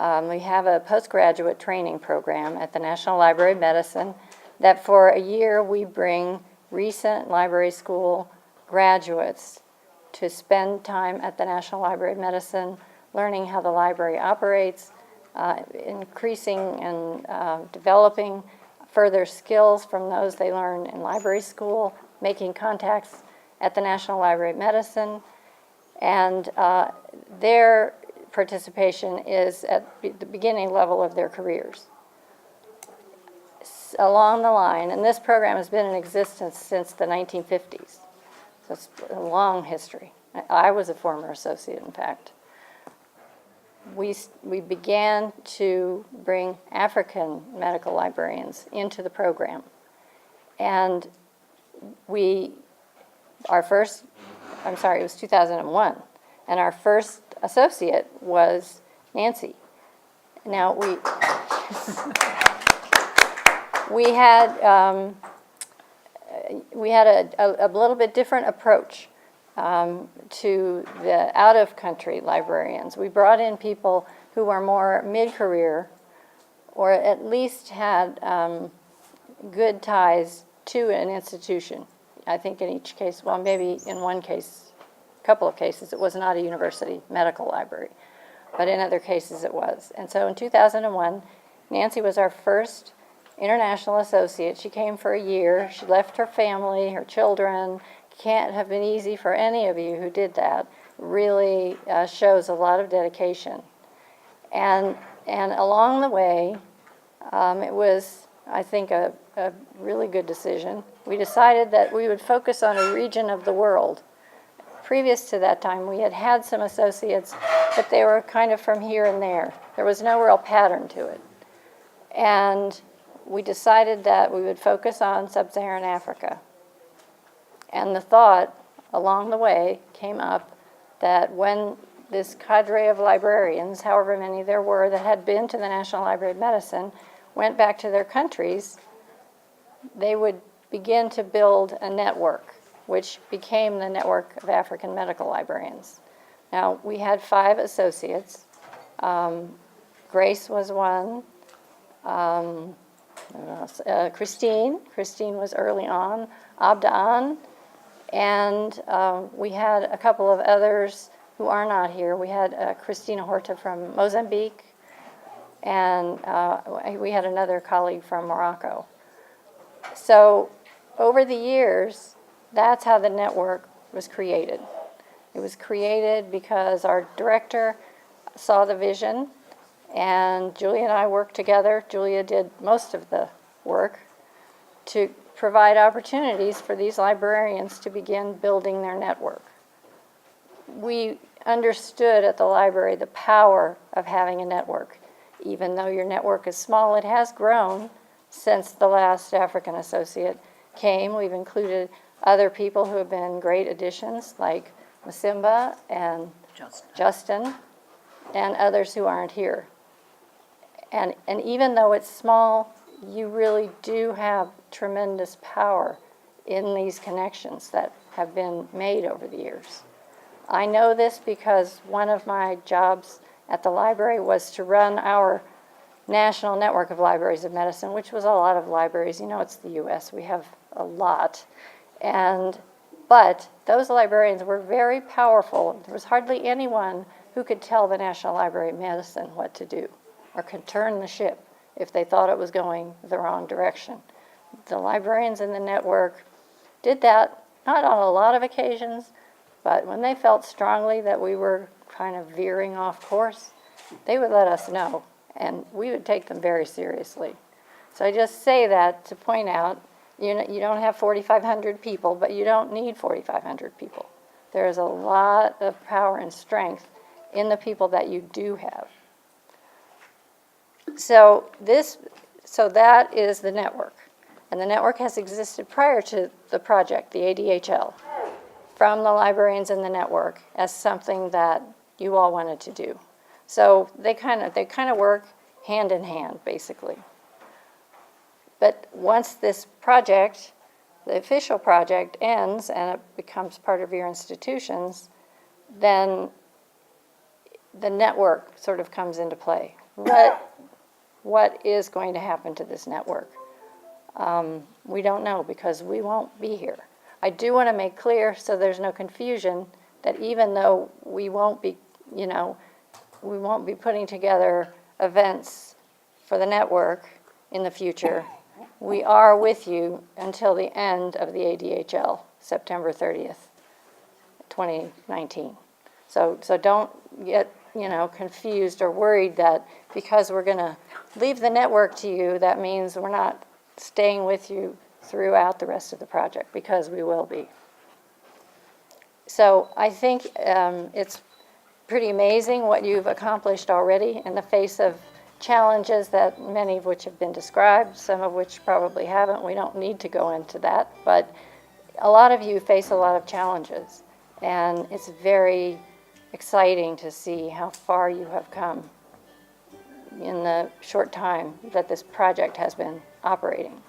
We have a postgraduate training program at the National Library of Medicine that for a year we bring recent library school graduates to spend time at the National Library of Medicine, learning how the library operates, increasing and developing further skills from those they learn in library school, making contacts at the National Library of Medicine, and their participation is at the beginning level of their careers. Along the line, and this program has been in existence since the 1950s, so it's a long history. I was a former associate, in fact. We began to bring African medical librarians into the program, and it was 2001, and our first associate was Nancy. Now we had a little bit different approach to the out-of-country librarians. We brought in people who were more mid-career, or at least had good ties to an institution. I think in each case, well, maybe in one case, a couple of cases, it was not a university medical library, but in other cases it was. And so in 2001, Nancy was our first international associate. She came for a year. She left her family, her children. Can't have been easy for any of you who did that. Really shows a lot of dedication. And along the way, it was, I think, a really good decision. We decided that we would focus on a region of the world. Previous to that time, we had some associates, but they were kind of from here and there. There was no real pattern to it. And we decided that we would focus on sub-Saharan Africa. And the thought along the way came up that when this cadre of librarians, however many there were that had been to the National Library of Medicine, went back to their countries, they would begin to build a network, which became the Network of African Medical Librarians. Now, we had 5 associates. Grace was one. Christine was early on. Abdaan. And we had a couple of others who are not here. We had Christina Horta from Mozambique, and we had another colleague from Morocco. So over the years, that's how the network was created. It was created because our director saw the vision, and Julia and I worked together. Julia did most of the work to provide opportunities for these librarians to begin building their network. We understood at the library the power of having a network. Even though your network is small, it has grown since the last African associate came. We've included other people who have been great additions, like Masimba and Justin, and others who aren't here. And even though it's small, you really do have tremendous power in these connections that have been made over the years. I know this because one of my jobs at the library was to run our national network of libraries of medicine, which was a lot of libraries. You know, it's the U.S. We have a lot. But those librarians were very powerful. There was hardly anyone who could tell the National Library of Medicine what to do or could turn the ship if they thought it was going the wrong direction. The librarians in the network did that, not on a lot of occasions, but when they felt strongly that we were kind of veering off course, they would let us know, and we would take them very seriously. So I just say that to point out, you don't have 4,500 people, but you don't need 4,500 people. There is a lot of power and strength in the people that you do have. So that is the network. And the network has existed prior to the project, the ADHL, from the librarians in the network as something that you all wanted to do. So they kind of work hand in hand, basically. But once this project, the official project, ends and it becomes part of your institutions, then the network sort of comes into play. what is going to happen to this network. We don't know because we won't be here. I do want to make clear so there's no confusion that even though we won't be, we won't be putting together events for the network in the future, we are with you until the end of the ADHL, September 30th, 2019. So don't get, confused or worried that because we're going to leave the network to you, that means we're not staying with you throughout the rest of the project, because we will be. So I think it's pretty amazing what you've accomplished already in the face of challenges that many of which have been described, some of which probably haven't. We don't need to go into that, but a lot of you face a lot of challenges, and it's very exciting to see how far you have come in the short time that this project has been operating.